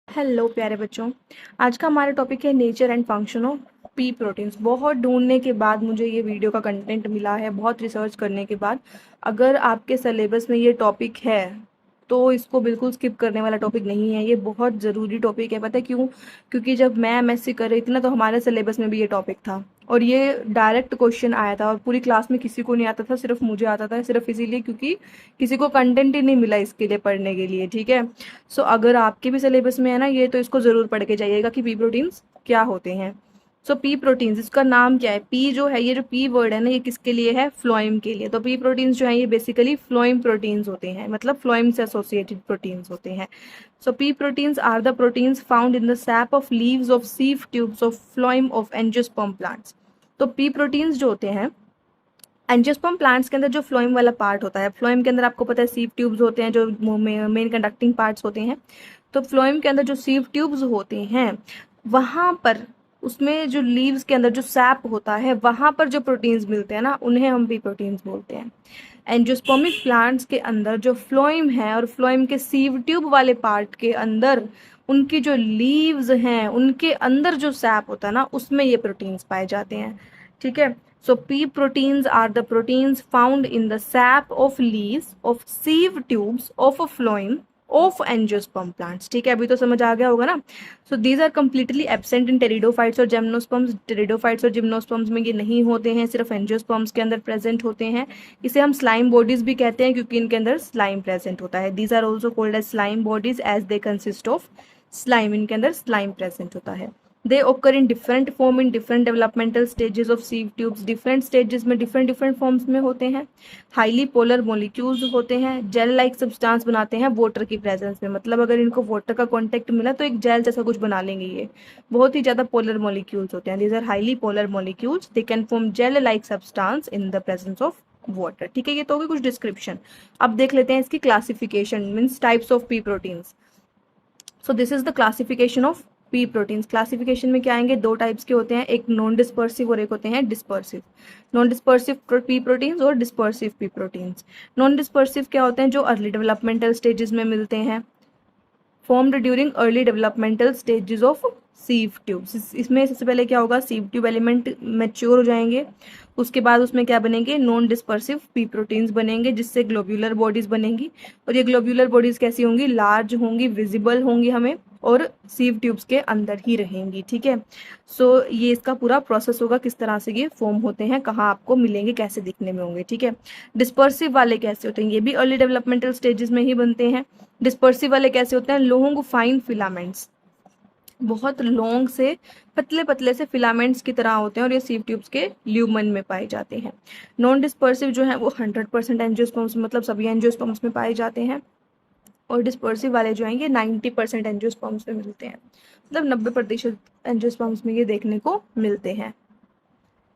Hello प्यारे बच्चों। आज का हमारा टॉपिक है nature and function of P proteins. बहुत ढूंढने के बाद मुझे ये वीडियो का कंटेंट मिला है, बहुत रिसर्च करने के बाद। अगर आपके सिलेबस में ये टॉपिक है तो इसको बिल्कुल स्किप करने वाला टॉपिक नहीं है। ये बहुत ज़रूरी टॉपिक है। पता है क्यों? क्योंकि जब मैं एमएससी कर रही थी ना, तो हमारे सिलेबस में भी ये टॉपिक था और ये डायरेक्ट क्वेश्चन आया था और पूरी क्लास में किसी को नहीं आता था, सिर्फ मुझे आता था। सिर्फ इसीलिए क्योंकि किसी को कंटेंट ही नहीं मिला इसके लिए पढ़ने के लिए। ठीक है। सो अगर आपके भी सिलेबस में है ना ये, तो इसको ज़रूर पढ़ के जाइएगा कि पी प्रोटीन्स क्या होते हैं। सो पी प्रोटीन्स, इसका नाम क्या है? पी जो है, ये जो पी वर्ड है ना, ये किसके लिए है? फ्लोएम के लिए। तो पी प्रोटीन्स जो है ये बेसिकली फ्लोएम प्रोटीन्स होते हैं, मतलब फ्लोएम से एसोसिएटेड प्रोटीन्स होते हैं। So P proteins are the proteins found in the sap of leaves of sieve tubes of phloem of angiosperm plants. तो पी प्रोटीन्स जो होते हैं एंजियोस्पर्म प्लांट्स के अंदर, जो फ्लोएम वाला पार्ट होता है, फ्लोएम के अंदर आपको पता है सीव ट्यूब्स होते हैं जो मेन कंडक्टिंग पार्ट्स होते हैं। तो फ्लोएम के अंदर जो सीव ट्यूब्स होते हैं, वहां पर उसमें जो लीव्स के अंदर जो सैप होता है, वहां पर जो प्रोटीन्स मिलते हैं ना, उन्हें हम पी प्रोटीन्स बोलते हैं। एंजियोस्पर्मिक प्लांट्स के अंदर जो फ्लोएम है और फ्लोएम के सीव ट्यूब वाले पार्ट के अंदर उनकी जो लीव्स हैं, उनके अंदर जो सैप होता है ना, उसमें ये प्रोटीन्स पाए जाते हैं। ठीक है। So pea proteins are the proteins found in the sap of leaves of sieve tubes of a phloem of angiosperm plants। ठीक है, अभी तो समझ आ गया होगा ना। So these are completely absent in pteridophytes और gymnosperms। pteridophytes और gymnosperms में ये नहीं होते हैं, सिर्फ angiosperms के अंदर प्रेजेंट होते हैं। इसे हम स्लाइम बॉडीज भी कहते हैं क्योंकि इनके अंदर स्लाइम प्रेजेंट होता है। These are also called as slime bodies as they consist of slime। इनके अंदर स्लाइम प्रेजेंट होता है। They occur in different form in different developmental stages of sieve tubes। different stages में different forms में होते हैं। highly polar molecules होते हैं। gel like substance बनाते हैं water की presence में। मतलब अगर इनको water का contact मिला तो एक gel जैसा कुछ बना लेंगे। ये बहुत ही ज़्यादा polar molecules होते हैं। These are highly polar molecules। They can form gel like substance in the presence of water। ठीक है, ये तो होगी कुछ डिस्क्रिप्शन। अब देख लेते हैं इसकी classification, means types of P proteins. So this is the classification of P proteins. Classification में क्या आएंगे? दो टाइप्स के होते हैं, एक नॉन डिस्पर्सिव और एक होते हैं dispersive. Non dispersive P proteins और dispersive P proteins. Non dispersive क्या होते हैं? जो अर्ली डेवलपमेंटल स्टेजेस में मिलते हैं, formed during early developmental stages of sieve tubes. इसमें सबसे पहले क्या होगा? सीव ट्यूब एलिमेंट मैच्योर हो जाएंगे, उसके बाद उसमें क्या बनेंगे? नॉन डिस्पर्सिव पी प्रोटीन्स बनेंगे, जिससे ग्लोब्यूलर बॉडीज बनेंगी। और ये ग्लोब्यूलर बॉडीज कैसी होंगी? लार्ज होंगी, विजिबल होंगी हमें, और सीव ट्यूब्स के अंदर ही रहेंगी। ठीक है। सो ये इसका पूरा प्रोसेस होगा, किस तरह से ये फॉर्म होते हैं, कहाँ आपको मिलेंगे, कैसे दिखने में होंगे। ठीक है। डिस्पर्सिव वाले कैसे होते हैं? ये भी अर्ली डेवलपमेंटल स्टेजेस में ही बनते हैं। डिस्पर्सिव वाले कैसे होते हैं? लॉन्ग फाइन फिलामेंट्स, बहुत लॉन्ग से पतले पतले से फिलामेंट्स की तरह होते हैं और ये सीव ट्यूब्स के ल्यूमन में पाए जाते हैं। नॉन डिस्पर्सिव जो है वो 100% एंजियोस्पर्म्स, मतलब सभी एंजियोस्पर्म्स में पाए जाते हैं। और डिस्पर्सिव वाले जो हैं ये 90% एंजियोस्पर्म्स में मिलते हैं, मतलब 90% एंजियोस्पर्म्स में ये देखने को मिलते हैं।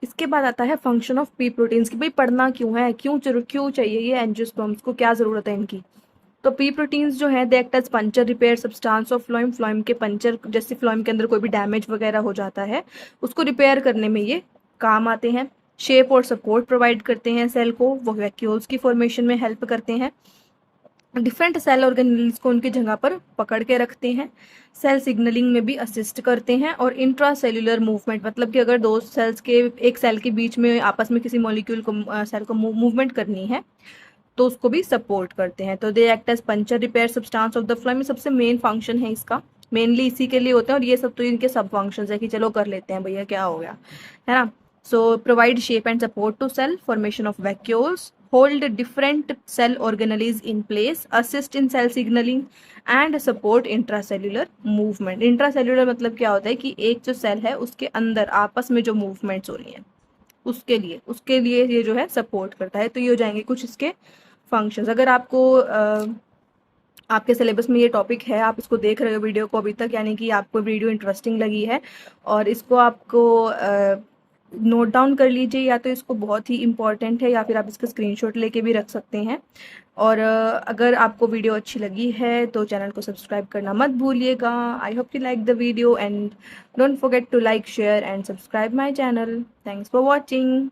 इसके बाद आता है फंक्शन ऑफ पी प्रोटीन्स कि भाई पढ़ना क्यों है, क्यों चाहिए ये एंजियोस्पर्म्स को, क्या जरूरत है इनकी। तो पी प्रोटीन्स जो है they act as puncture repair substance of phloem. Phloem के पंचर, जैसे फ्लोएम के अंदर कोई भी डैमेज वगैरह हो जाता है उसको रिपेयर करने में ये काम आते हैं। शेप और सपोर्ट प्रोवाइड करते हैं सेल को, वो वैक्यूल्स की फॉर्मेशन में हेल्प करते हैं। डिफरेंट सेल ऑर्गेनेल्स को उनकी जगह पर पकड़ के रखते हैं। सेल सिग्नलिंग में भी असिस्ट करते हैं। और इंट्रा सेल्यूलर मूवमेंट, मतलब कि अगर दो सेल्स के, एक सेल के बीच में आपस में किसी मॉलिक्यूल को, सेल को मूवमेंट करनी है तो उसको भी सपोर्ट करते हैं। तो they act as puncture repair substance of the phloem. सबसे मेन फंक्शन है इसका, मेनली इसी के लिए होते हैं। और ये सब तो इनके सब फंक्शंस है कि चलो कर लेते हैं भैया, क्या हो गया, है ना। So provide shape and support to cell formation of vacuoles, hold different cell organelles in place, assist in cell signaling and support intracellular movement। intracellular मतलब क्या होता है कि एक जो सेल है उसके अंदर आपस में जो मूवमेंट्स हो रही हैं उसके लिए ये जो है सपोर्ट करता है। तो ये हो जाएंगे कुछ इसके फंक्शंस। अगर आपको आपके सिलेबस में ये टॉपिक है, आप इसको देख रहे हो वीडियो को अभी तक, यानी कि आपको वीडियो इंटरेस्टिंग लगी है और इसको आपको नोट डाउन कर लीजिए, या तो इसको बहुत ही इंपॉर्टेंट है, या फिर आप इसका स्क्रीनशॉट लेके भी रख सकते हैं। और अगर आपको वीडियो अच्छी लगी है तो चैनल को सब्सक्राइब करना मत भूलिएगा। I hope you like the video and don't forget to like, share and subscribe my channel. Thanks for watching.